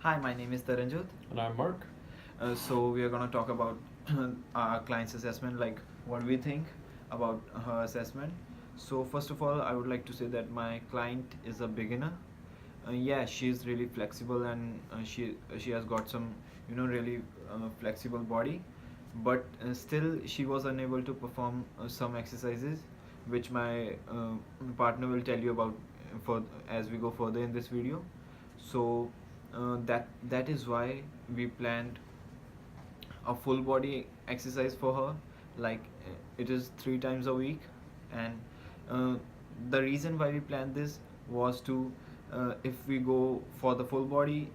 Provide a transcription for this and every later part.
Hi, my name is Taranjot. And I'm Mark. So we are gonna talk about our client's assessment, like what we think about her assessment. So first of all, I would like to say that my client is a beginner. Yeah, she is really flexible and she has got some really flexible body, but still she was unable to perform some exercises, which my partner will tell you about for as we go further in this video. So that is why we planned a full body exercise for her, like it is 3 times a week. And uh, the reason why we planned this was to, if we go for the full body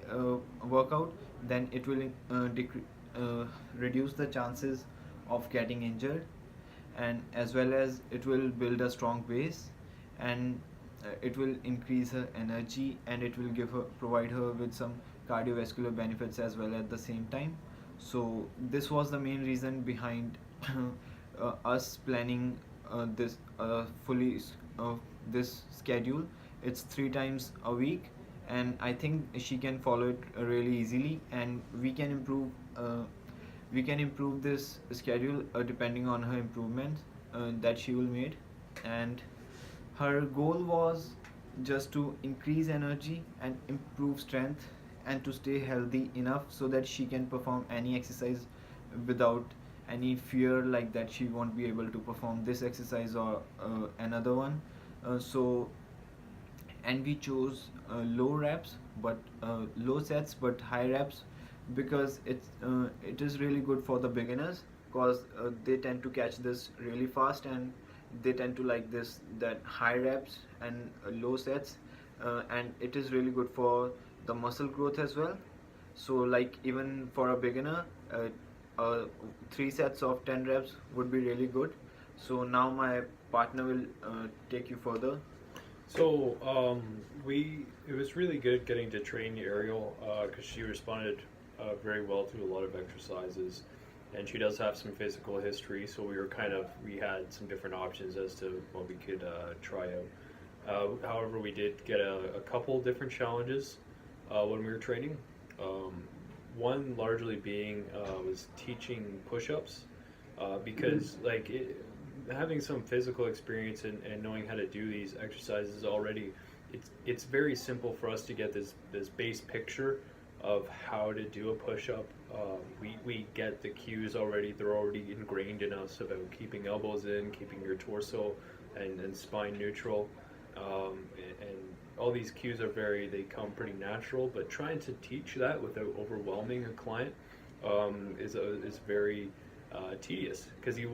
workout, then it will reduce the chances of getting injured, and as well as it will build a strong base, and it will increase her energy, and it will provide her with some cardiovascular benefits as well at the same time. So this was the main reason behind us planning this fully this schedule. It's 3 times a week, and I think she can follow it really easily, and we can improve this schedule depending on her improvements that she will made. And her goal was just to increase energy and improve strength, and to stay healthy enough so that she can perform any exercise without any fear, like that she won't be able to perform this exercise or another one. So and we chose low reps, but low sets but high reps, because it is really good for the beginners, because they tend to catch this really fast, and they tend to like this, that high reps and low sets. And it is really good for the muscle growth as well. So like even for a beginner, uh, 3 sets of 10 reps would be really good. So now my partner will take you further. So it was really good getting to train Ariel because she responded very well to a lot of exercises, and she does have some physical history. So we had some different options as to what we could try out. However, we did get a couple different challenges when we were training. Um, One largely being was teaching push-ups because having some physical experience and knowing how to do these exercises already, it's very simple for us to get this base picture of how to do a push-up. We get the cues already; they're already ingrained in us about keeping elbows in, keeping your torso and spine neutral, and all these cues are they come pretty natural. But trying to teach that without overwhelming a client is very tedious because you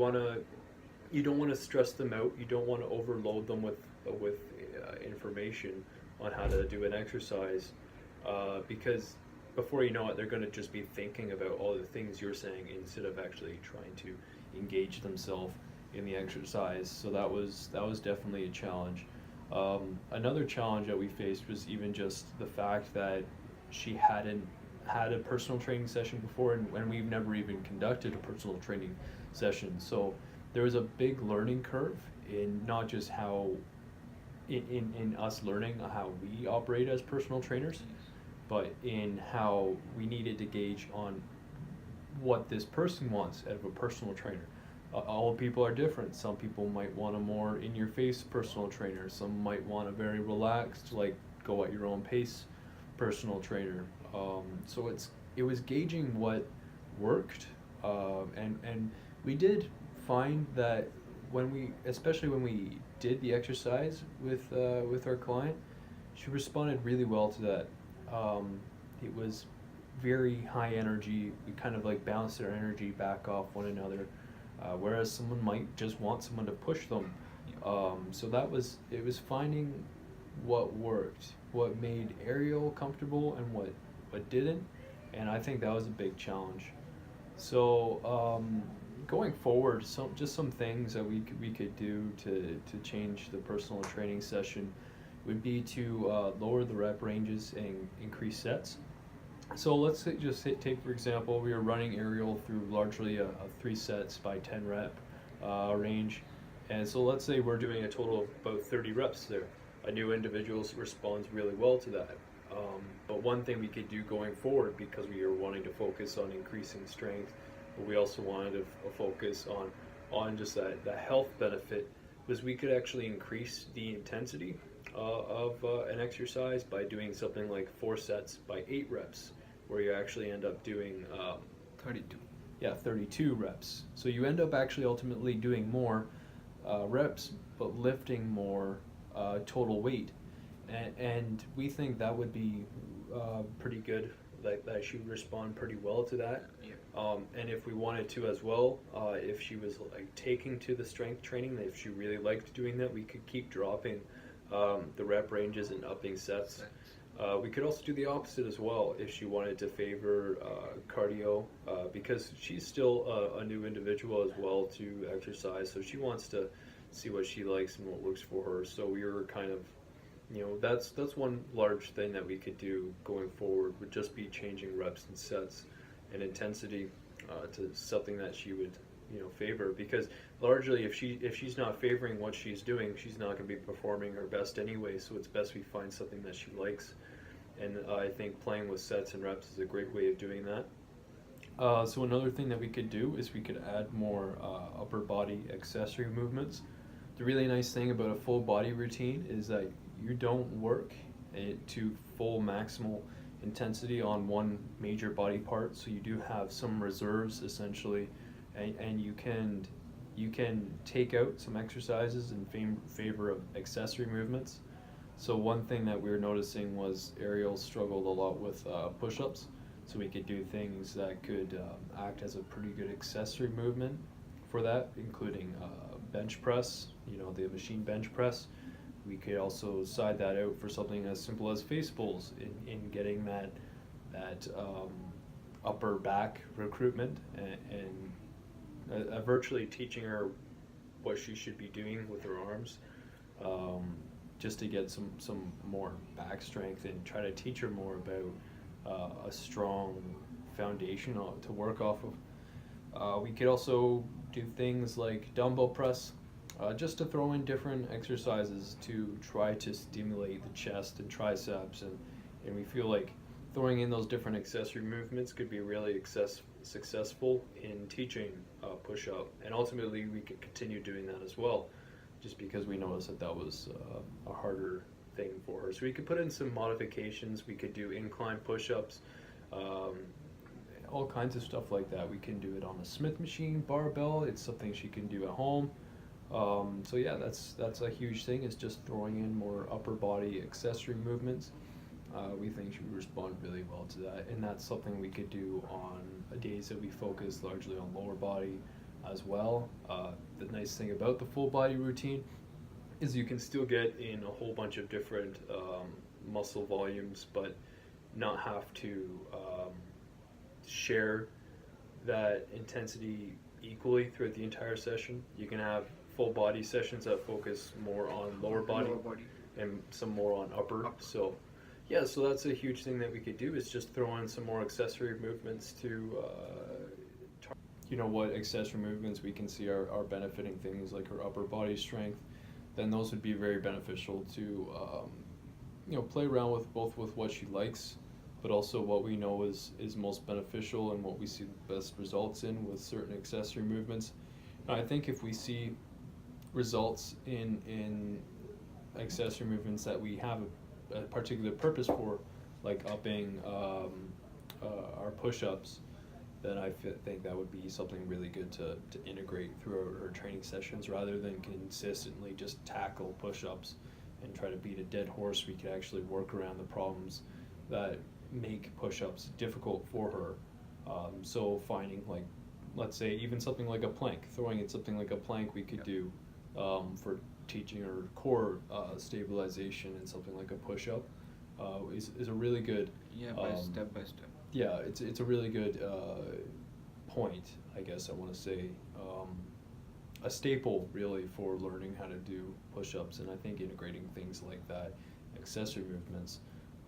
don't want to stress them out. You don't want to overload them with information on how to do an exercise, because before you know it, they're going to just be thinking about all the things you're saying instead of actually trying to engage themselves in the exercise. So that was definitely a challenge. Another challenge that we faced was even just the fact that she hadn't had a personal training session before, and we've never even conducted a personal training session. So there was a big learning curve in not just how in us learning how we operate as personal trainers, but in how we needed to gauge on what this person wants out of a personal trainer. All people are different. Some people might want a more in your face personal trainer. Some might want a very relaxed, like go at your own pace personal trainer. So it was gauging what worked, and we did find that especially when we did the exercise with our client, she responded really well to that. It was very high energy. We kind of like bounced our energy back off one another, whereas someone might just want someone to push them. So it was finding what worked, what made Ariel comfortable, and what didn't, and I think that was a big challenge. So going forward, some things that we could do to change the personal training session would be to lower the rep ranges and increase sets. So let's say, take for example, we are running Ariel through largely a 3 sets by 10 rep range, and so let's say we're doing a total of about 30 reps there. A new individual responds really well to that, but one thing we could do going forward, because we are wanting to focus on increasing strength, but we also wanted to focus on just that health benefit, was we could actually increase the intensity of an exercise by doing something like 4 sets by 8 reps, where you actually end up doing 32. 32 reps. So you end up actually ultimately doing more reps, but lifting more total weight, and we think that would be pretty good. That she would respond pretty well to that. And if we wanted to as well, if she was like taking to the strength training, if she really liked doing that, we could keep dropping the rep ranges and upping sets. We could also do the opposite as well if she wanted to favor cardio, because she's still a new individual as well to exercise, so she wants to see what she likes and what works for her. So we were kind of, that's one large thing that we could do going forward, would just be changing reps and sets and intensity to something that she would favor, because largely if she's not favoring what she's doing, she's not going to be performing her best anyway. So it's best we find something that she likes, and I think playing with sets and reps is a great way of doing that. So another thing that we could do is we could add more upper body accessory movements. The really nice thing about a full body routine is that you don't work it to full maximal intensity on one major body part, so you do have some reserves essentially, and you can take out some exercises in favor of accessory movements. So one thing that we were noticing was Ariel struggled a lot with push-ups, so we could do things that could act as a pretty good accessory movement for that, including bench press, the machine bench press. We could also side that out for something as simple as face pulls in getting that upper back recruitment, and virtually teaching her what she should be doing with her arms, just to get some more back strength, and try to teach her more about a strong foundation to work off of. We could also do things like dumbbell press, just to throw in different exercises to try to stimulate the chest and triceps, and we feel like throwing in those different accessory movements could be really successful in teaching push-up, and ultimately we could continue doing that as well, just because we noticed that was a harder thing for her. So we could put in some modifications. We could do incline push-ups, all kinds of stuff like that. We can do it on a Smith machine, barbell. It's something she can do at home. So yeah, that's a huge thing, is just throwing in more upper body accessory movements. We think she would respond really well to that, and that's something we could do on days that we focus largely on lower body as well. The nice thing about the full body routine is you can still get in a whole bunch of different muscle volumes, but not have to share that intensity equally throughout the entire session. You can have full body sessions that focus more on lower body and some more on upper. So yeah, so that's a huge thing that we could do, is just throw in some more accessory movements to what accessory movements we can see are benefiting things like her upper body strength. Then those would be very beneficial to play around with, both with what she likes, but also what we know is most beneficial and what we see the best results in with certain accessory movements. And I think if we see results in accessory movements that we have a particular purpose for, like upping our push-ups, then I think that would be something really good to integrate throughout her training sessions, rather than consistently just tackle push-ups and try to beat a dead horse. We could actually work around the problems that make push-ups difficult for her. So finding, like, let's say even something like a plank, throwing in something like a plank we could do for teaching her core stabilization, and something like a push-up is a really good step by step. Yeah, it's a really good point, I guess I want to say, a staple really for learning how to do push-ups. And I think integrating things like that, accessory movements,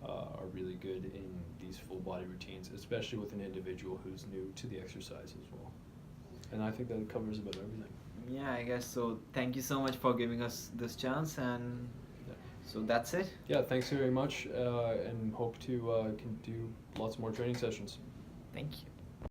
are really good in these full body routines, especially with an individual who's new to the exercise as well. And I think that covers about everything. Yeah, I guess so. Thank you so much for giving us this chance, and Yeah. So that's it. Yeah, thanks very much, and hope to can do lots more training sessions. Thank you.